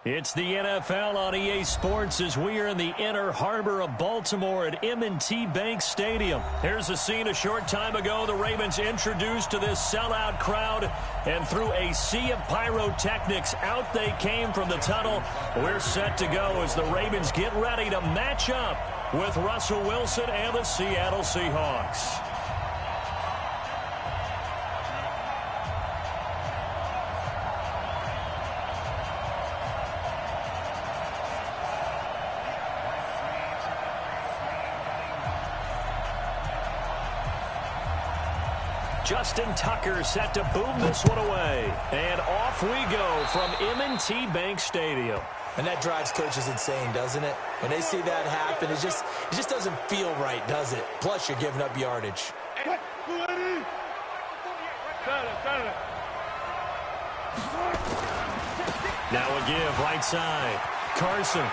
It's the NFL on EA Sports as we are in the inner harbor of Baltimore at M&T Bank Stadium. Here's a scene a short time ago. The Ravens introduced to this sellout crowd, and through a sea of pyrotechnics, out they came from the tunnel. We're set to go as the Ravens get ready to match up with Russell Wilson and the Seattle Seahawks. Justin Tucker set to boom this one away. And off we go from M&T Bank Stadium. And that drives coaches insane, doesn't it? When they see that happen, it just doesn't feel right, does it? Plus, you're giving up yardage. Now a give right side. Carson.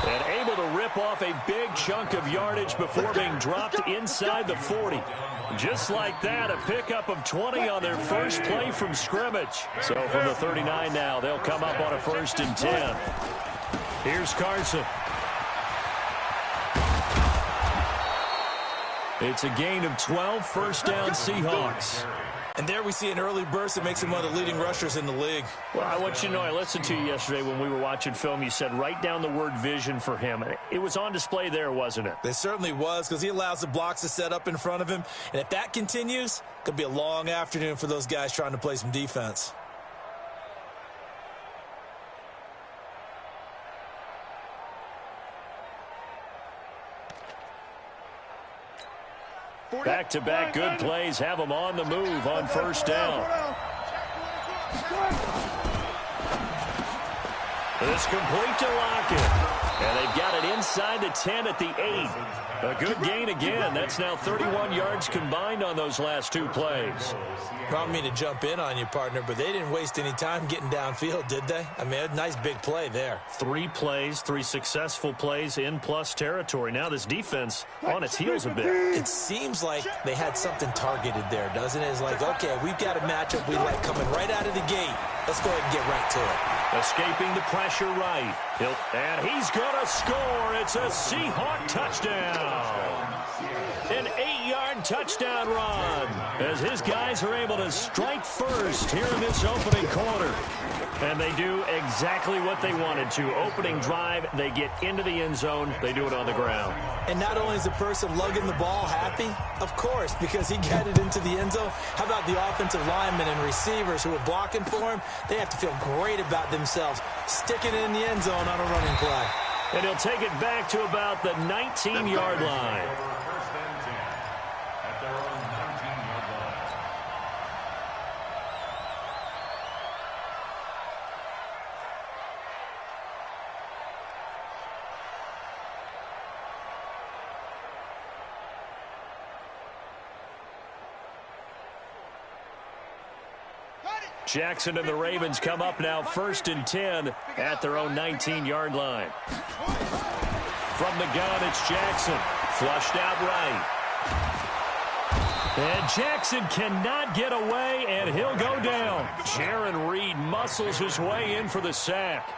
And able to rip off a big chunk of yardage before being dropped inside the 40. Just like that, a pickup of 20 on their first play from scrimmage. So from the 39 now, they'll come up on a 1st and 10. Here's Carson. It's a gain of 12, first down Seahawks. And there we see an early burst that makes him one of the leading rushers in the league. Well, I want you to know, I listened to you yesterday when we were watching film. You said write down the word vision for him. It was on display there, wasn't it? It certainly was, because he allows the blocks to set up in front of him. And if that continues, it could be a long afternoon for those guys trying to play some defense. Back-to-back good plays have them on the move on first down. It's complete to Lockett. And they've got it inside the 10 at the 8. A good gain again. That's now 31 yards combined on those last 2 plays. I don't mean to jump in on you, partner, but they didn't waste any time getting downfield, did they? I mean, a nice big play there. 3 plays, 3 successful plays in plus territory. Now this defense on its heels a bit. It seems like they had something targeted there, doesn't it? It's like, okay, we've got a matchup we like coming right out of the gate. Let's go ahead and get right to it. Escaping the pressure right. And he's going to score. It's a Seahawk touchdown. An 8-yard touchdown run as his guys are able to strike first here in this opening quarter. And they do exactly what they wanted to. Opening drive, they get into the end zone. They do it on the ground. And not only is the person lugging the ball happy, of course, because he got it into the end zone. How about the offensive linemen and receivers who are blocking for him? They have to feel great about themselves, sticking it in the end zone on a running play. And he'll take it back to about the 19-yard line. Jackson and the Ravens come up now 1st and 10 at their own 19-yard line. From the gun, it's Jackson. Flushed out right. And Jackson cannot get away, and he'll go down. Jaron Reed muscles his way in for the sack.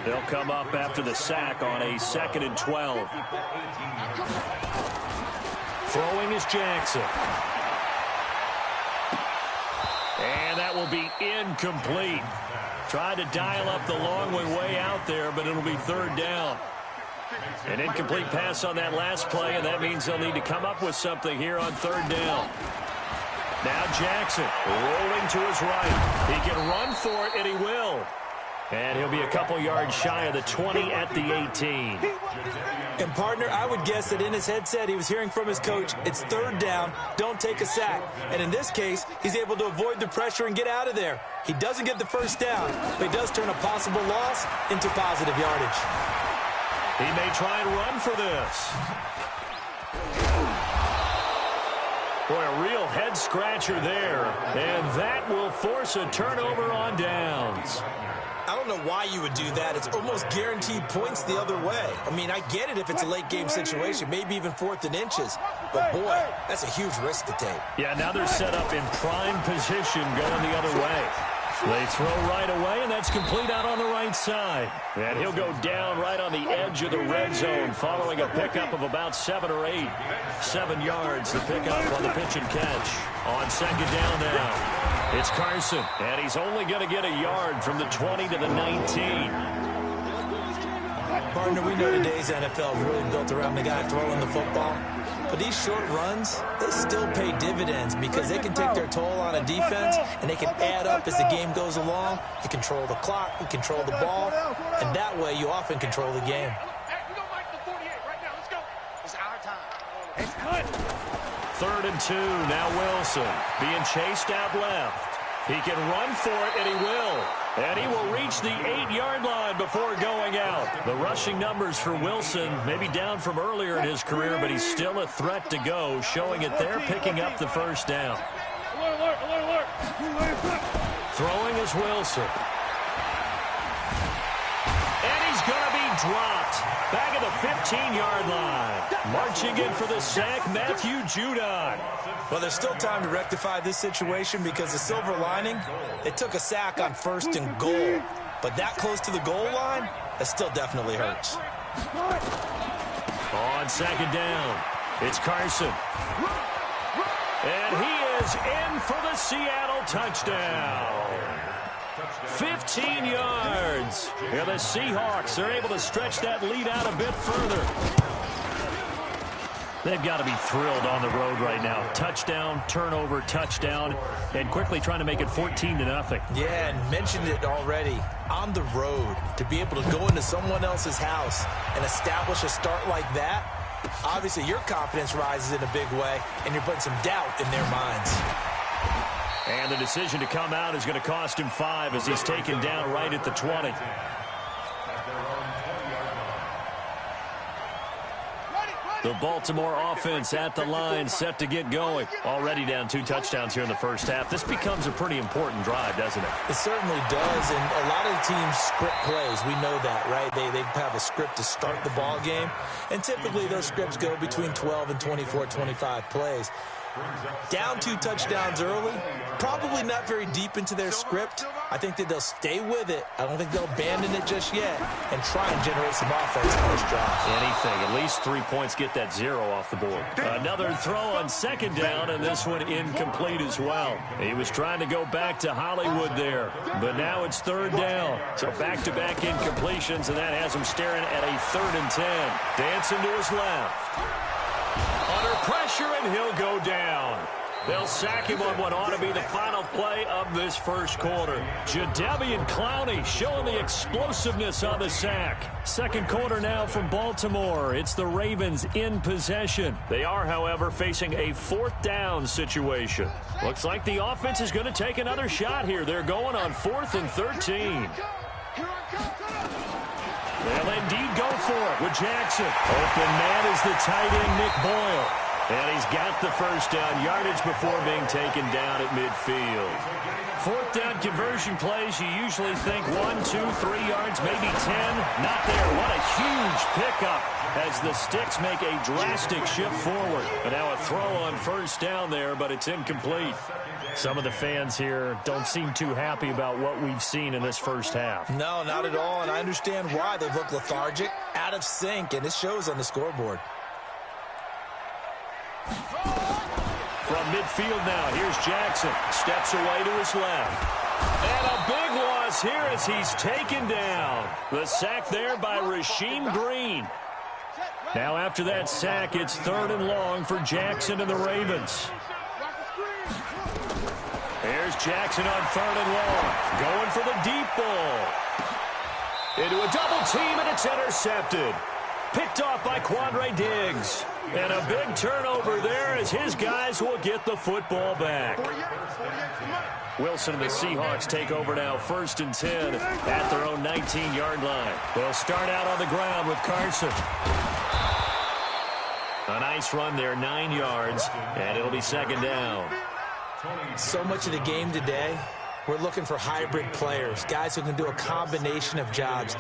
They'll come up after the sack on a 2nd and 12. Throwing is Jackson. And that will be incomplete. Tried to dial up the long way out there, but it'll be 3rd down. An incomplete pass on that last play, and that means they'll need to come up with something here on 3rd down. Now Jackson rolling to his right. He can run for it, and he will. And he'll be a couple yards shy of the 20 at the 18. And, partner, I would guess that in his headset he was hearing from his coach, it's 3rd down, don't take a sack. And in this case, he's able to avoid the pressure and get out of there. He doesn't get the 1st down, but he does turn a possible loss into positive yardage. He may try and run for this. Boy, a real head-scratcher there. And that will force a turnover on downs. I don't know why you would do that. It's almost guaranteed points the other way. I mean, I get it if it's a late-game situation, maybe even 4th and inches. But, boy, that's a huge risk to take. Yeah, now they're set up in prime position going the other way. They throw right away, and that's complete out on the right side. And he'll go down right on the edge of the red zone following a pickup of about 7 or 8. 7 yards, the pickup on the pitch and catch. On second down now, it's Carson, and he's only going to get a yard from the 20 to the 19. Partner, we know today's NFL is really built around the guy throwing the football. But these short runs, they still pay dividends because they can take their toll on a defense, and they can add up as the game goes along. You control the clock, you control the ball, and that way you often control the game. Third and 2, now Wilson being chased out left. He can run for it, and he will. And he will reach the 8-yard line before going out. The rushing numbers for Wilson may be down from earlier in his career, but he's still a threat to go, showing it there, picking up the first down. Throwing is Wilson. And he's going to be dropped. Back at the 15-yard line. Marching in for the sack, Matthew Judon. Well, there's still time to rectify this situation because the silver lining, it took a sack on 1st and goal. But that close to the goal line, that still definitely hurts. On second down, it's Carson. And he is in for the Seattle touchdown. 15 yards. And the Seahawks are able to stretch that lead out a bit further. They've got to be thrilled on the road right now. Touchdown, turnover, touchdown, and quickly trying to make it 14-0. Yeah, and mentioned it already. On the road, to be able to go into someone else's house and establish a start like that, obviously your confidence rises in a big way, and you're putting some doubt in their minds. And the decision to come out is going to cost him 5 as he's taken down right at the 20. The Baltimore offense at the line, set to get going. Already down 2 touchdowns here in the first half. This becomes a pretty important drive, doesn't it? It certainly does, and a lot of teams script plays. We know that, right? They have a script to start the ball game, and typically those scripts go between 12 and 24, 25 plays. Down 2 touchdowns early, probably not very deep into their script. I think that they'll stay with it. I don't think they'll abandon it just yet and try and generate some offense on this drive. Anything, at least 3 points, get that 0 off the board. Another throw on second down, and this one incomplete as well. He was trying to go back to Hollywood there, but now it's 3rd down. So back-to-back incompletions, and that has him staring at a 3rd and 10. Dancing to his left. Under pressure, and he'll go down. They'll sack him on what ought to be the final play of this first quarter. Jadeveon Clowney showing the explosiveness on the sack. Second quarter now from Baltimore. It's the Ravens in possession. They are, however, facing a 4th down situation. Looks like the offense is going to take another shot here. They're going on 4th and 13. They'll indeed go for it with Jackson. Open man is the tight end, Nick Boyle. And he's got the first down yardage before being taken down at midfield. 4th down conversion plays, you usually think 1, 2, 3 yards, maybe 10. Not there. What a huge pickup as the Sticks make a drastic shift forward. And now a throw on first down there, but it's incomplete. Some of the fans here don't seem too happy about what we've seen in this first half. No, not at all, and I understand why. They look lethargic, out of sync, and it shows on the scoreboard. From midfield now, here's Jackson. Steps away to his left. And a big loss here as he's taken down. The sack there by Rasheem Green. Now after that sack, it's 3rd and long for Jackson and the Ravens. Here's Jackson on 3rd and long. Going for the deep ball. Into a double team, and it's intercepted. Picked off by Quandre Diggs. And a big turnover there as his guys will get the football back. Wilson and the Seahawks take over now, 1st and 10 at their own 19-yard line. They'll start out on the ground with Carson. A nice run there, 9 yards, and it'll be 2nd down. So much of the game today We're looking for hybrid players, guys who can do a combination of jobs.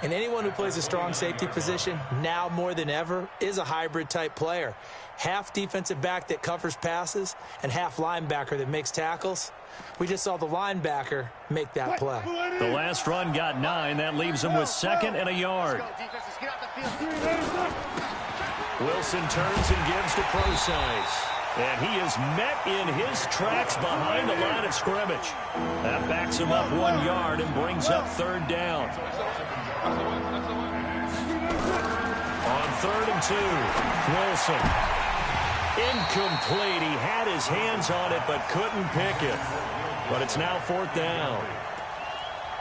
And anyone who plays a strong safety position, now more than ever, is a hybrid-type player. Half defensive back that covers passes and half linebacker that makes tackles. We just saw the linebacker make that play. The last run got 9. That leaves him with 2nd and a yard. Wilson turns and gives to Procise. And he is met in his tracks behind the line of scrimmage. That backs him up 1 yard and brings up 3rd down. On 3rd and 2, Wilson. Incomplete. He had his hands on it but couldn't pick it. But it's now 4th down.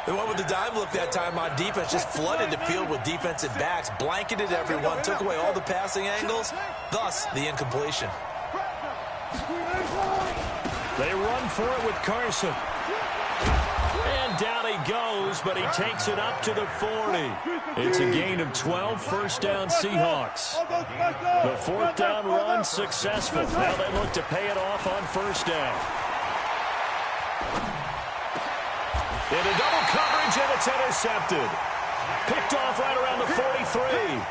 They went with the dime look that time on defense, just flooded the field with defensive backs, blanketed everyone, took away all the passing angles, thus the incompletion. They run for it with Carson. And down he goes, but he takes it up to the 40. It's a gain of 12, 1st down Seahawks. The 4th down run successful. Now they look to pay it off on 1st down. Into double coverage, and it's intercepted. Picked off right around the 43.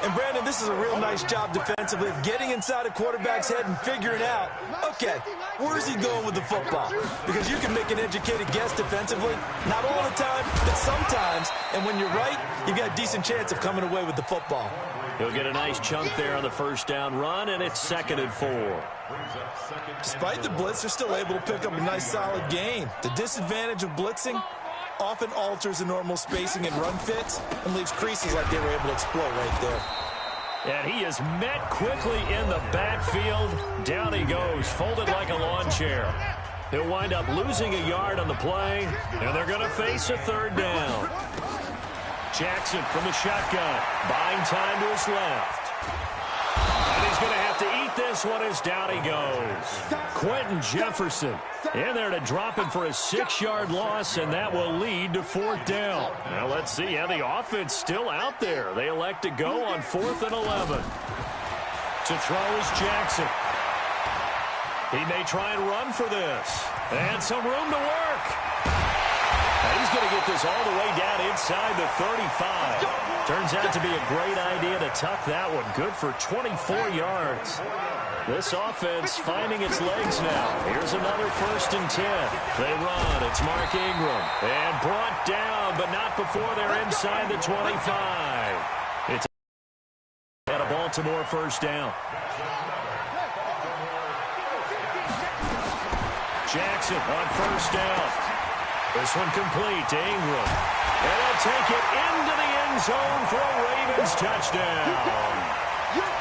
And, Brandon, this is a real nice job defensively of getting inside a quarterback's head and figuring out, okay, where's he going with the football? Because you can make an educated guess defensively, not all the time, but sometimes. And when you're right, you've got a decent chance of coming away with the football. He'll get a nice chunk there on the 1st down run, and it's 2nd and 4. Despite the blitz, they're still able to pick up a nice, solid gain. The disadvantage of blitzing often alters the normal spacing and run fits and leaves creases like they were able to exploit right there. And he is met quickly in the backfield. Down he goes, folded like a lawn chair. He'll wind up losing a yard on the play, and they're going to face a 3rd down. Jackson from the shotgun, buying time to his left. And he's going to have to eat this one as down he goes. Quentin Jefferson in there to drop him for a 6-yard loss, and that will lead to 4th down. Now let's see how the offense still out there. They elect to go on 4th and 11. To throw is Jackson. He may try and run for this. And some room to work. And he's going to get this all the way down inside the 35. Turns out to be a great idea to tuck that one. Good for 24 yards. This offense finding its legs now. Here's another 1st and 10. They run. It's Mark Ingram. And brought down, but not before they're inside the 25. It's at a Baltimore 1st down. Jackson on 1st down. This one complete to Ingram. And he'll take it into the end zone for a Ravens touchdown.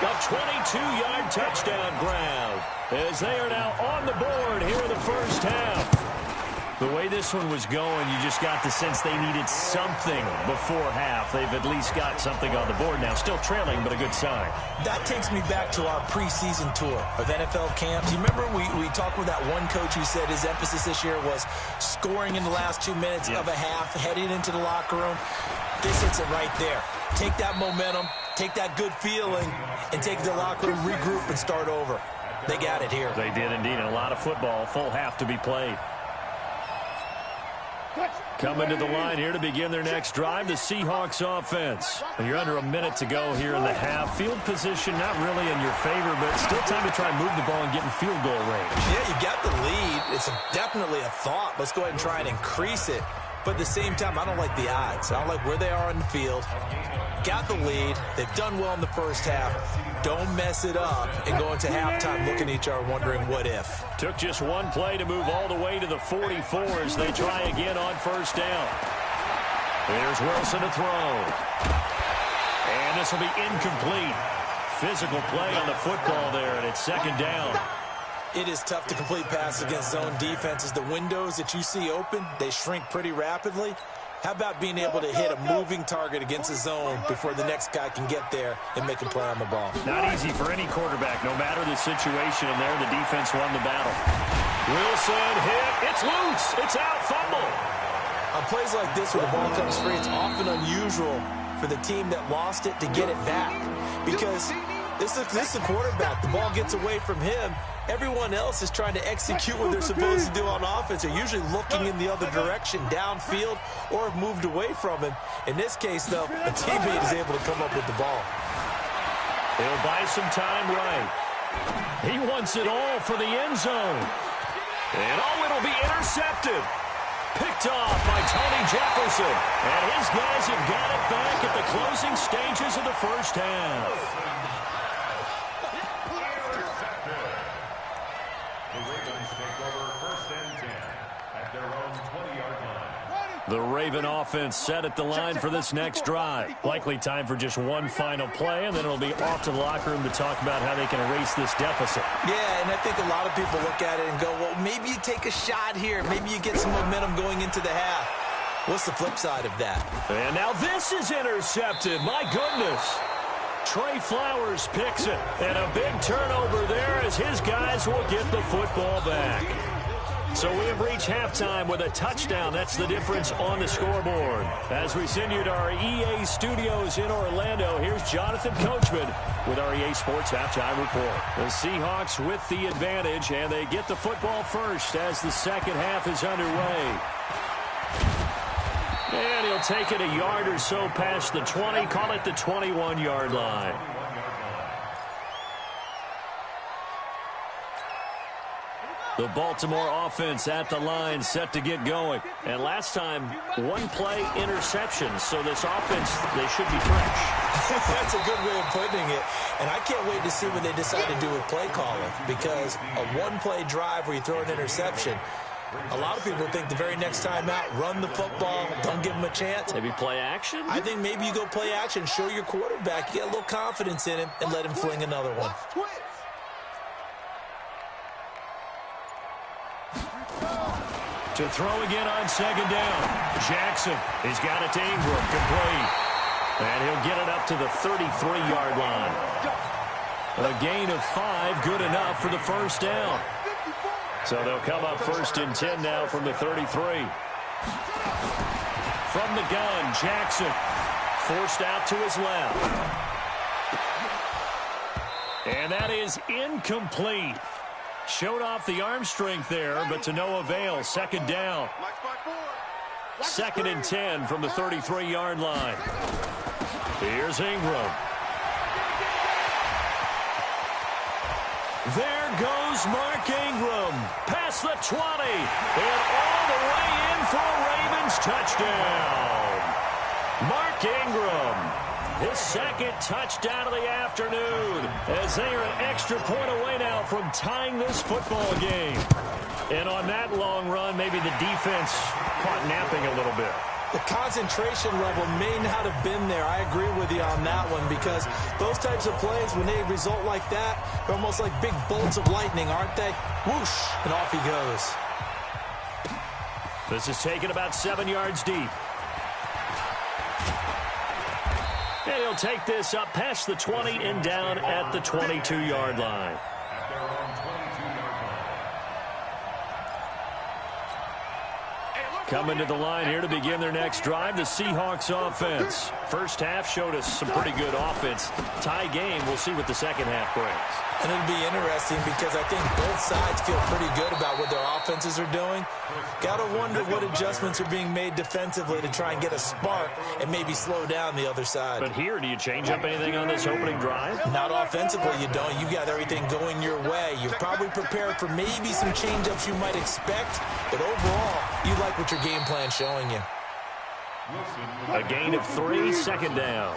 A 22-yard touchdown grab as they are now on the board here in the 1st half. The way this one was going, you just got the sense they needed something before half. They've at least got something on the board now. Still trailing, but a good sign. That takes me back to our preseason tour of NFL camps. You remember we talked with that one coach who said his emphasis this year was scoring in the last 2 minutes of a half, heading into the locker room. This hits it right there. Take that momentum, take that good feeling, and take it to the locker room, regroup, and start over. They got it here. They did indeed. A lot of football, full half to be played. Coming to the line here to begin their next drive, the Seahawks offense. And you're under a minute to go here in the half. Field position not really in your favor, but still time to try and move the ball and get in field goal range. Yeah, you got the lead. It's definitely a thought. Let's go ahead and try and increase it. But at the same time, I don't like the odds. I don't like where they are on the field. Got the lead. They've done well in the first half. Don't mess it up and go into halftime looking at each other wondering what if. Took just one play to move all the way to the 44 as they try again on 1st down. There's Wilson to throw. And this will be incomplete. Physical play on the football there, and it's 2nd down. It is tough to complete passes against zone defenses. The windows that you see open, they shrink pretty rapidly. How about being able to hit a moving target against a zone before the next guy can get there and make a play on the ball? Not easy for any quarterback, no matter the situation. And there, the defense won the battle. Wilson hit. It's loose. It's out. Fumble. On plays like this where the ball comes free, it's often unusual for the team that lost it to get it back. Because This is a quarterback. The ball gets away from him. Everyone else is trying to execute what they're supposed to do on offense. They're usually looking in the other direction, downfield, or have moved away from him. In this case, though, a teammate is able to come up with the ball. He'll buy some time right. He wants it all for the end zone. And it'll be intercepted. Picked off by Tony Jefferson. And his guys have got it back at the closing stages of the first half. The Raven offense set at the line for this next drive. Likely time for just one final play, and then it'll be off to the locker room to talk about how they can erase this deficit. Yeah, and I think a lot of people look at it and go, well, maybe you take a shot here. Maybe you get some momentum going into the half. What's the flip side of that? And now this is intercepted. My goodness. Trey Flowers picks it, and a big turnover there as his guys will get the football back. So we have reached halftime with a touchdown. That's the difference on the scoreboard. As we send you to our EA studios in Orlando, here's Jonathan Coachman with our EA Sports Halftime Report. The Seahawks with the advantage, and they get the football first as the second half is underway. And he'll take it a yard or so past the 20, call it the 21-yard line. The Baltimore offense at the line, set to get going. And last time, one-play interception. So this offense, they should be fresh. That's a good way of putting it. And I can't wait to see what they decide to do with play calling. Because a one-play drive where you throw an interception, a lot of people think the very next time out, run the football, don't give them a chance. Maybe play action? I think maybe you go play action, show your quarterback, you get a little confidence in him, and let him fling another one. To throw again on second down. Jackson, he's got it to Ingram, complete. And he'll get it up to the 33-yard line. A gain of 5, good enough for the first down. So they'll come up first and 10 now from the 33. From the gun, Jackson forced out to his left. And that is incomplete. Showed off the arm strength there, but to no avail. Second down. Second and 10 from the 33-yard line. Here's Ingram. There goes Mark Ingram. Past the 20. And all the way in for a Ravens touchdown. Mark Ingram. His second touchdown of the afternoon as they are an extra point away now from tying this football game. And on that long run, maybe the defense caught napping a little bit. The concentration level may not have been there. I agree with you on that one because those types of plays, when they result like that, they're almost like big bolts of lightning, aren't they? Whoosh, and off he goes. This is taken about 7 yards deep. And he'll take this up past the 20 and down at the 22-yard line. Coming to the line here to begin their next drive, the Seahawks offense. First half showed us some pretty good offense. Tie game, we'll see what the second half brings. And it'll be interesting because I think both sides feel pretty good about what their offenses are doing. Got to wonder what adjustments are being made defensively to try and get a spark and maybe slow down the other side. But here, do you change up anything on this opening drive? Not offensively, you don't. You got everything going your way. You're probably prepared for maybe some change-ups you might expect, but overall, you like what your game plan's showing you. A gain of 3, second down.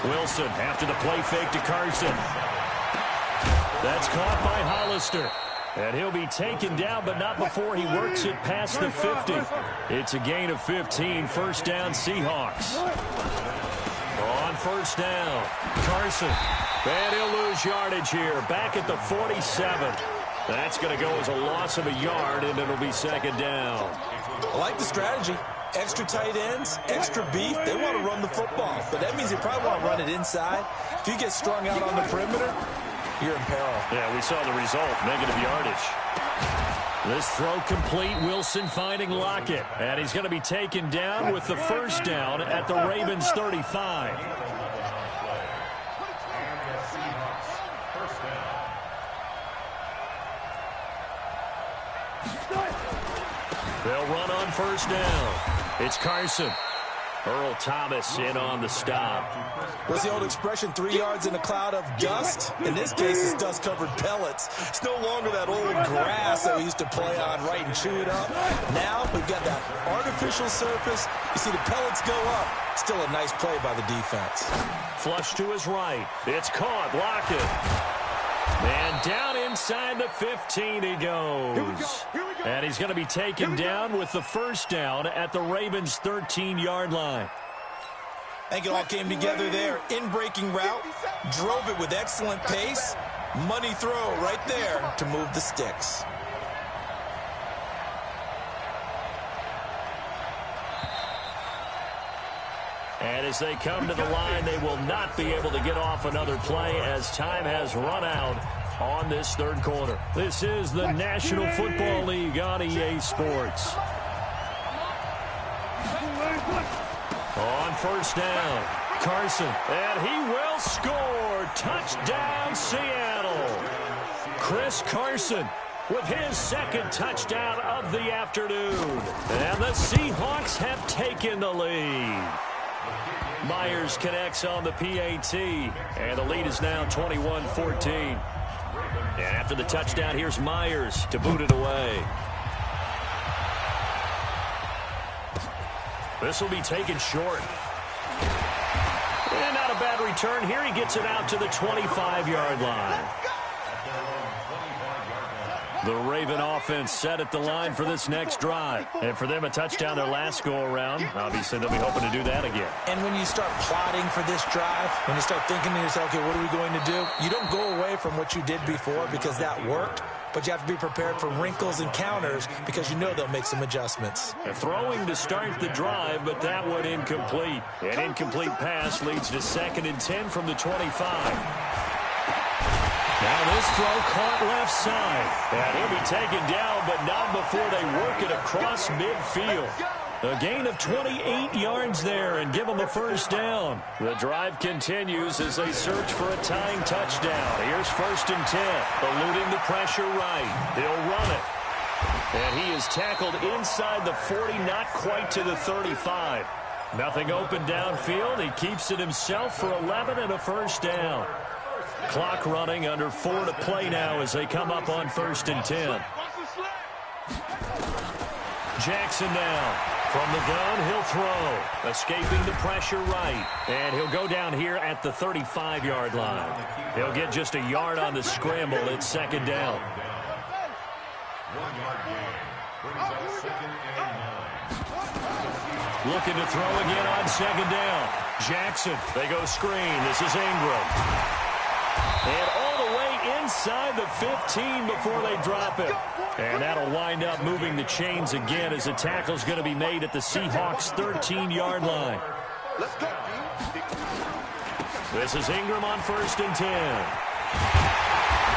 Wilson after the play fake to Carson. That's caught by Hollister. And he'll be taken down, but not before he works it past the 50. It's a gain of 15, first down Seahawks. On first down, Carson. And he'll lose yardage here, back at the 47. That's going to go as a loss of a yard, and it'll be second down. I like the strategy. Extra tight ends, extra beef. They want to run the football, but that means they probably want to run it inside. If you get strung out on the perimeter, you're in peril. Yeah, we saw the result, negative yardage. This throw complete. Wilson finding Lockett. And he's going to be taken down with the first down at the Ravens 35. They'll run on first down. It's Carson. Earl Thomas in on the stop. What's the old expression, 3 yards in a cloud of dust? In this case, it's dust-covered pellets. It's no longer that old grass that we used to play on, right, and chew it up. Now we've got that artificial surface. You see the pellets go up. Still a nice play by the defense. Flush to his right. It's caught. Lockett. And down inside the 15 he goes. And he's going to be taken down with the first down at the Ravens' 13-yard line. I think it all came together there. In-breaking route, drove it with excellent pace. Money throw right there to move the sticks. And as they come to the line, they will not be able to get off another play as time has run out on this third quarter. This is the National Football League on EA Sports. On first down, Carson, and he will score. Touchdown, Seattle. Chris Carson with his second touchdown of the afternoon. And the Seahawks have taken the lead. Myers connects on the PAT, and the lead is now 21-14. And after the touchdown, here's Myers to boot it away. This will be taken short. And not a bad return here. He gets it out to the 25-yard line. The Raven offense set at the line for this next drive. And for them, a touchdown their last go-around. Obviously, they'll be hoping to do that again. And when you start plotting for this drive, when you start thinking to yourself, okay, what are we going to do? You don't go away from what you did before because that worked. But you have to be prepared for wrinkles and counters because you know they'll make some adjustments. Throwing to start the drive, but that one incomplete. An incomplete pass leads to 2nd and 10 from the 25. Now this throw caught left side. And he'll be taken down, but not before they work it across midfield. A gain of 28 yards there and give them a first down. The drive continues as they search for a tying touchdown. Here's 1st and 10. Eluding the pressure right. He'll run it. And he is tackled inside the 40, not quite to the 35. Nothing open downfield. He keeps it himself for 11 and a first down. Clock running, under 4 to play now as they come up on 1st and 10. Jackson now. From the gun, he'll throw. Escaping the pressure right. And he'll go down here at the 35-yard line. He'll get just a yard on the scramble. It's 2nd down. Looking to throw again on 2nd down. Jackson, they go screen. This is Ingram. And all the way inside the 15 before they drop it. And that'll wind up moving the chains again as the tackle's going to be made at the Seahawks' 13-yard line. This is Ingram on 1st and 10.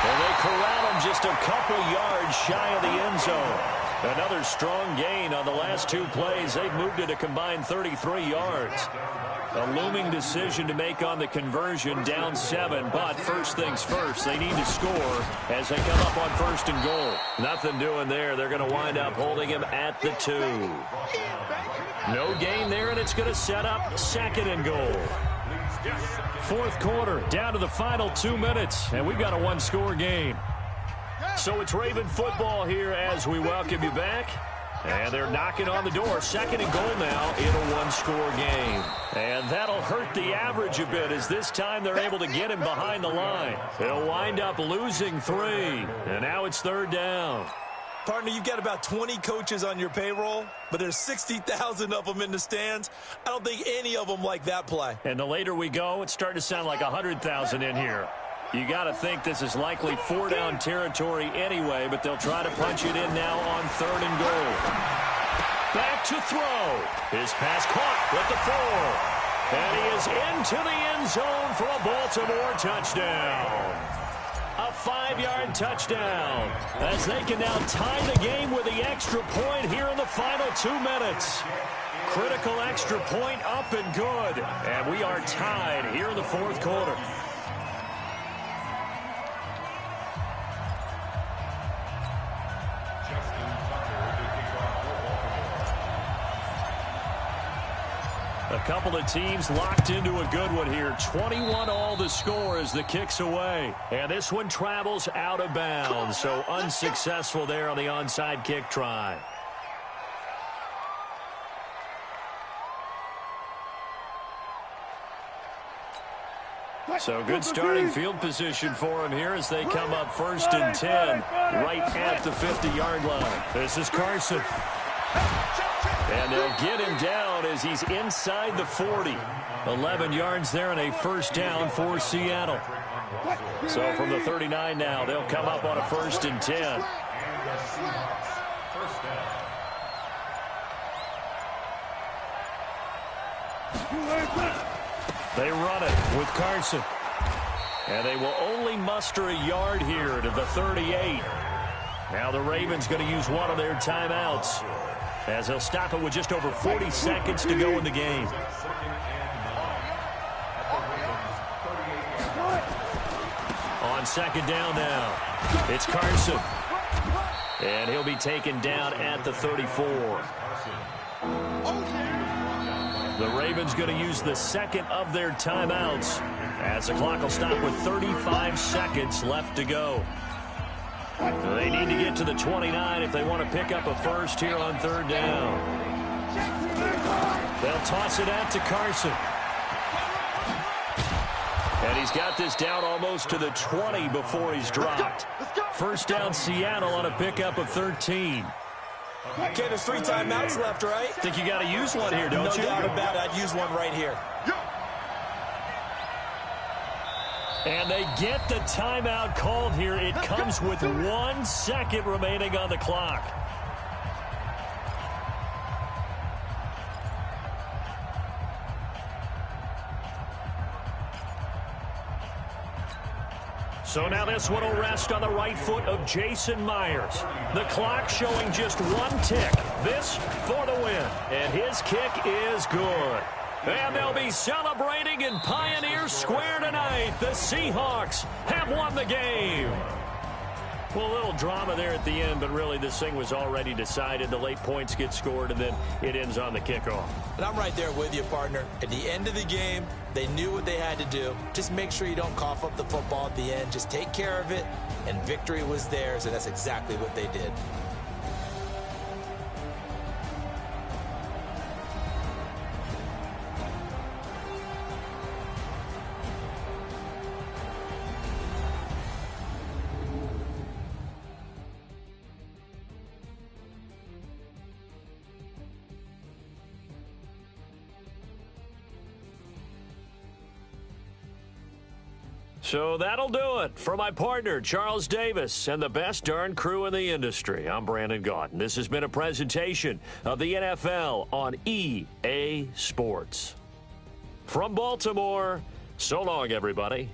And they corral him just a couple yards shy of the end zone. Another strong gain on the last 2 plays. They've moved it a combined 33 yards. A looming decision to make on the conversion, down 7, but first things first, they need to score as they come up on 1st and goal. Nothing doing there. They're going to wind up holding him at the 2. No gain there, and it's going to set up 2nd and goal. 4th quarter, down to the final 2 minutes, and we've got a 1-score game. So it's Raven football here as we welcome you back. And they're knocking on the door. 2nd and goal now in a 1-score game. And that'll hurt the average a bit as this time they're able to get him behind the line. They'll wind up losing 3. And now it's 3rd down. Partner, you've got about 20 coaches on your payroll, but there's 60,000 of them in the stands. I don't think any of them like that play. And the later we go, it's starting to sound like 100,000 in here. You got to think this is likely 4-down territory anyway, but they'll try to punch it in now on 3rd and goal. Back to throw. His pass caught with the 4. And he is into the end zone for a Baltimore touchdown. A 5-yard touchdown, as they can now tie the game with the extra point here in the final 2 minutes. Critical extra point up and good, and we are tied here in the fourth quarter. A couple of teams locked into a good one here. 21-all the score as the kick's away. And this one travels out of bounds, so unsuccessful there on the onside kick try. So good starting field position for him here as they come up 1st and 10 right at the 50-yard line. This is Carson. And they'll get him down as he's inside the 40. 11 yards there and a first down for Seattle. So from the 39 now, they'll come up on a 1st and 10. They run it with Carson. And they will only muster a yard here to the 38. Now the Ravens going to use one of their timeouts, as they'll stop it with just over 40 seconds to go in the game. On 2nd down now, it's Carson. And he'll be taken down at the 34. The Ravens going to use the second of their timeouts, as the clock will stop with 35 seconds left to go. They need to get to the 29 if they want to pick up a first here on 3rd down. They'll toss it out to Carson. And he's got this down almost to the 20 before he's dropped. First down Seattle on a pickup of 13. Okay, there's 3 timeouts left, right? Think you got to use one here, don't you? No doubt about it. I'd use one right here. And they get the timeout called here. It comes with 1 second remaining on the clock. So now this one will rest on the right foot of Jason Myers. The clock showing just 1 tick. This for the win. And his kick is good. And they'll be celebrating in Pioneer Square tonight. The Seahawks have won the game. Well, a little drama there at the end, but really this thing was already decided. The late points get scored, and then it ends on the kickoff. And I'm right there with you, partner. At the end of the game, they knew what they had to do. Just make sure you don't cough up the football at the end. Just take care of it, and victory was theirs, and that's exactly what they did. So that'll do it for my partner, Charles Davis, and the best darn crew in the industry. I'm Brandon Gaudin. This has been a presentation of the NFL on EA Sports. From Baltimore, so long, everybody.